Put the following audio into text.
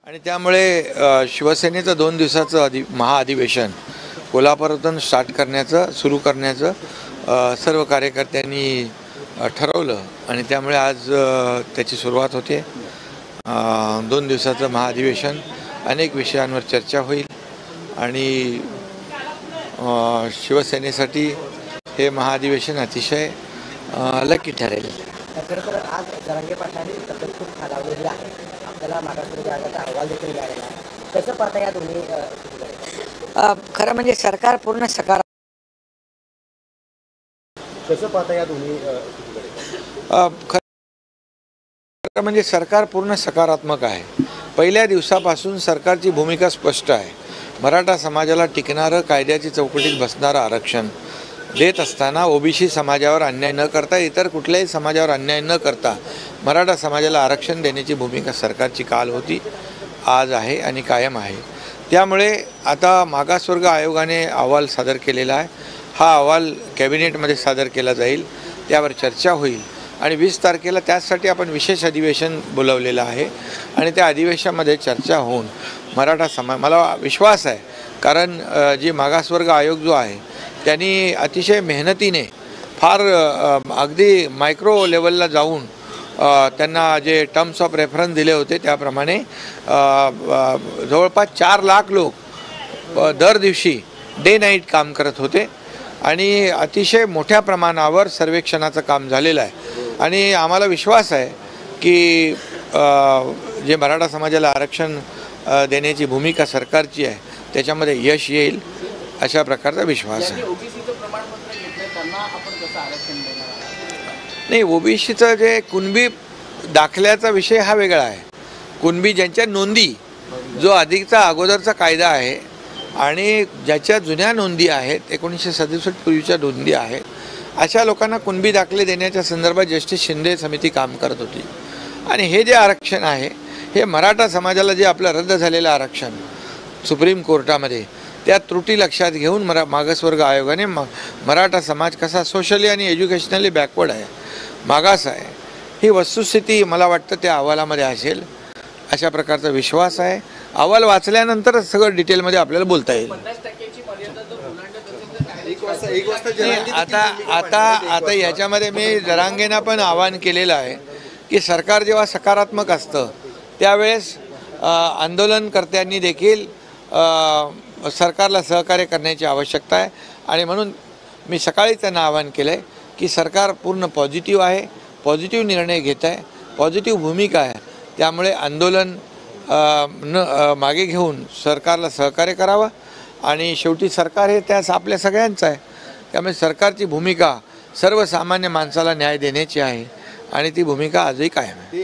आणि त्यामुळे शिवसेनेचं 2 दिवसाचं महाअधिवेशन कोल्हापुरातून सुरू करण्याचं सर्व कार्यकर्त्यांनी ठरवलं आणि त्यामुळे आज त्याची सुरुवात होते। 2 दिवसाचं महाअधिवेशन अनेक विषयांवर चर्चा होईल आणि शिवसेनेसाठी हे महाअधिवेशन अतिशय लकी ठरेल। आज जरांगे पाटलांनी तब्येत खूप खालावलेली आहे, आपल्याला मागासवर्गीय आयोगाचा अहवाल देखील मिळालेला आहे। कसं पाहता या दोन्ही? खरं म्हणजे सरकार पूर्ण कसं पाहता या दोन्ही? खरं म्हणजे सरकार पूर्ण सकारात्मक आहे। पहिल्या दिवसापासून सरकारची भूमिका स्पष्ट आहे। मराठा समाजाला टिकणारं, कायद्याची चौकटीत बसणारं आरक्षण देत असताना ओबीसी समाजावर अन्याय न करता, इतर कुठल्याही समाजावर अन्याय न करता मराठा समाजाला आरक्षण देण्याची भूमिका सरकारची काल होती, आज आहे आणि कायम आहे। त्यामुळे आता मागासवर्ग आयोगाने अहवाल सादर केलेला आहे। हा अहवाल कॅबिनेटमध्ये सादर केला जाईल, त्यावर चर्चा होईल आणि 20 तारखेला त्यासाठी आपण विशेष अधिवेशन बोलवलेलं आहे आणि त्या अधिवेशनामध्ये चर्चा होऊन मला विश्वास आहे, कारण जी मागासवर्ग आयोग जो आहे त्यांनी अतिशय मेहनतीने फार अगदी मायक्रो लेवलला जाऊन त्यांना जे टर्म्स ऑफ रेफरन्स दिले होते त्याप्रमाणे जवळपास 4 लाख लोक दर दिवशी डे नाईट काम करत होते आणि अतिशय मोठ्या प्रमाणावर सर्वेक्षणाचं काम झालेलं आहे आणि आम्हाला विश्वास आहे की जे मराठा समाजाला आरक्षण देण्याची भूमिका सरकारची आहे त्याच्यामध्ये यश येईल अशा प्रकारचा विश्वास आहे। नाही, ओबीसीचं जे कुणबी दाखल्याचा विषय हा वेगळा आहे। कुणबी ज्यांच्या नोंदी, जो अधिकचा अगोदरचा कायदा आहे आणि ज्याच्या जुन्या नोंदी आहेत, 1967 पूर्वीच्या नोंदी आहेत, अशा लोकांना कुणबी दाखले देण्याच्या संदर्भात जस्टिस शिंदे समिती काम करत होती आणि हे जे आरक्षण आहे हे मराठा समाजाला जे आपलं रद्द झालेलं आरक्षण सुप्रीम कोर्टामध्ये, त्या त्रुटी लक्षात घेऊन मागासवर्ग आयोगाने मराठा समाज कसा सोशली आणि एज्युकेशनली बॅकवर्ड आहे, मागास आहे, ही वस्तुस्थिती मला वाटतं त्या अहवालामध्ये असेल अशा प्रकारचा विश्वास आहे। अहवाल वाचल्यानंतरच सगळं डिटेलमध्ये आपल्याला बोलता येईल। आता याच्यामध्ये मी जरांगेंना पण आवाहन केलेलं आहे की सरकार जेव्हा सकारात्मक असतं त्यावेळेस आंदोलनकर्त्यांनी देखील सरकारला सहकार्य करण्याची आवश्यकता आहे आणि म्हणून मी सकाळी त्यांना आवाहन केलं आहे की सरकार पूर्ण पॉझिटिव्ह आहे, पॉझिटिव्ह निर्णय घेत आहे, पॉझिटिव्ह भूमिका आहे। त्यामुळे आंदोलन मागे घेऊन सरकारला सहकार्य करावं आणि शेवटी सरकार हे त्यास आपल्या सगळ्यांचं आहे। त्यामुळे सरकारची भूमिका सर्वसामान्य माणसाला न्याय देण्याची आहे आणि ती भूमिका आजही कायम आहे।